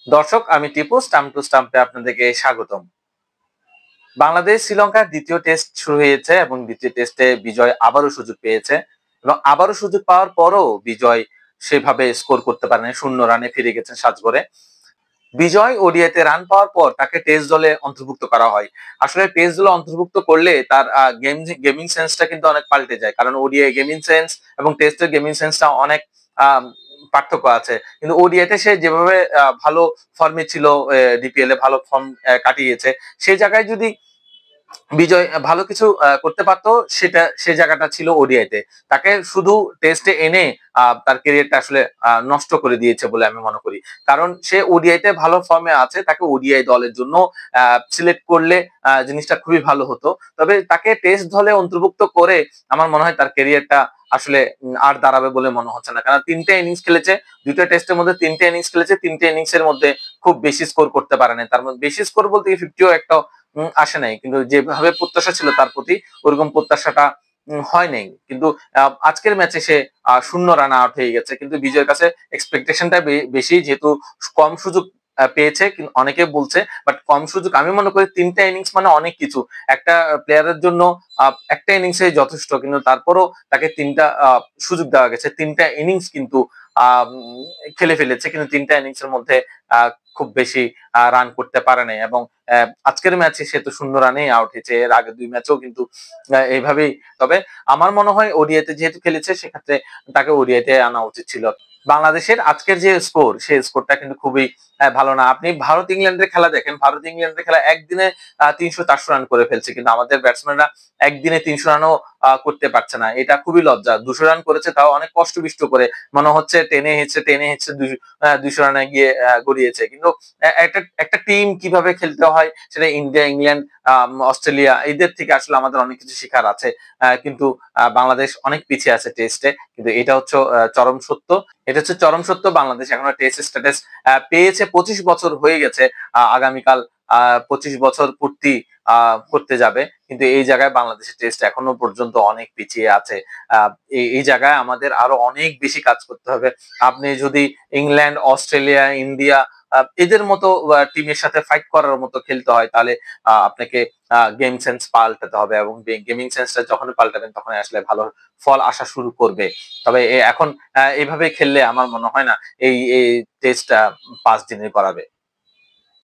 দর্শক, আমি Tipu stump two স্টাম্পে আপনাদেরকে স্বাগতম। বাংলাদেশ শ্রীলঙ্কার দ্বিতীয় টেস্ট শুরু হয়েছে এবং দ্বিতীয় টেস্টে বিজয় আবারও সুযোগ পেয়েছে এবং আবারও সুযোগ পাওয়ার পরও বিজয় সেভাবে স্কোর করতে পারেনি, 0 রানে ফিরে গেছেন সাজঘরে। বিজয় ওডিআইতে রান পাওয়ার পর তাকে টেস্ট দলে অন্তর্ভুক্ত করা হয়। আসলে টেস্ট দলে অন্তর্ভুক্ত করলে তার গেমিং সেন্সটা কিন্তু অনেক পাল্টে যায়, কারণ ওডিআই গেমিং সেন্স এবং টেস্টের গেমিং সেন্সটা অনেক আহ, পার্থক্য আছে। কিন্তু ওডিআইতে সে যেভাবে ভালো ফর্মে ছিল, ডিপিএল এ ভালো ফর্ম কাটিয়েছে, সেই জায়গায় যদি বিজয় ভালো কিছু করতে পারতো, সেটা সেই জায়গাটা ছিল ওডিআইতে। তাকে শুধু টেস্টে এনে তার ক্যারিয়ারটা আসলে নষ্ট করে দিয়েছে বলে আমি মনে করি। কারণ সে ওডিআইতে ভালো ফর্মে আছে, তাকে ওডিআই দলের জন্য সিলেক্ট করলে জিনিসটা খুবই ভালো হতো। তবে তাকে টেস্ট দলে অন্তর্ভুক্ত করে আমার মনে হয় তার ক্যারিয়ারটা আসলে আর দাঁড়াবে বলে মনে হচ্ছে না। কারণ 3টে ইনিংস খেলেছে, 2টা টেস্টের মধ্যে 3টে ইনিংস খেলেছে, 3টে ইনিংসের মধ্যে খুব বেশি স্কোর করতে পারেনি। তার মধ্যে বেশি স্কোর বলতে 50ও একটা আসে নাই, কিন্তু যেভাবে প্রত্যাশা ছিল তার প্রতি, ওরকম প্রত্যাশাটা হয় নাই। কিন্তু আজকের ম্যাচে সে 0 রান আউট হয়ে গেছে। কিন্তু বিজয়ের কাছে এক্সপেকটেশনটা বেশি, যেহেতু কম সুযোগ পেয়েছে। কিন্তু অনেকে বলছে, বাট কম সুযোগ আমি মনে করি 3টা ইনিংস মানে অনেক কিছু একটা প্লেয়ারের জন্য। একটা ইনিংসে যথেষ্ট, কিন্তু তারপরও তাকে 3টা সুযোগ দেওয়া গেছে। 3টা ইনিংস কিন্তু খেলে ফেলেছে, কিন্তু 3টা ইনিংসের মধ্যে খুব বেশি রান করতে পারে নাই। এবং আজকের ম্যাচে সে তো 0 রানেই আউট হয়েছে, এর আগে 2 ম্যাচেও কিন্তু এইভাবেই। তবে আমার মনে হয় ওডিআইতে যেহেতু খেলেছে, সেক্ষেত্রে তাকে ওডিআইতে আনা উচিত ছিল। বাংলাদেশের আজকের যে স্কোর, সেই স্কোরটা কিন্তু খুবই ভালো না। আপনি ভারত ইংল্যান্ডের খেলা দেখেন, ভারত ইংল্যান্ডের খেলা একদিনে 300-400 রান করে ফেলছে, কিন্তু আমাদের ব্যাটসম্যানরা একদিনে 300 রানও করতে পারছে না। এটা খুবই লজ্জা। 200 রান করেছে, তাও অনেক কষ্ট বিষ্ট করে, মনে হচ্ছে টেনে হেঁচড়ে 200 রানে গিয়ে গড়িয়েছে। কিন্তু একটা একটা টিম কিভাবে খেলতে হয়, সেটা ইন্ডিয়া, ইংল্যান্ড, অস্ট্রেলিয়া, এদের থেকে আসলে আমাদের অনেক কিছু শেখার আছে। কিন্তু বাংলাদেশ অনেক পিছিয়ে আছে টেস্টে, কিন্তু এটা হচ্ছে চরম সত্য। এটা হচ্ছে চরম সত্য। বাংলাদেশ এখনো টেস্ট স্ট্যাটাস পেয়েছে, 25 বছর হয়ে গেছে। আগামীকাল 25 বছর পূর্তি করতে যাবে, কিন্তু এই জায়গায় বাংলাদেশের টেস্ট এখনো পর্যন্ত অনেক পিছিয়ে আছে। এই জায়গায় আমাদের আরো অনেক বেশি কাজ করতে হবে। আপনি যদি ইংল্যান্ড, অস্ট্রেলিয়া, ইন্ডিয়া এদের মতো টিমের সাথে ফাইট করার মতো খেলতে হয়, তাহলে আপনাকে গেম সেন্স পাল্টাতে হবে, এবং গেমিং সেন্সটা যখন পাল্টাবেন তখন আসলে ভালো ফল আসা শুরু করবে। তবে এখন এইভাবে খেললে আমার মনে হয় না এই টেস্ট 5 দিনে করাবে।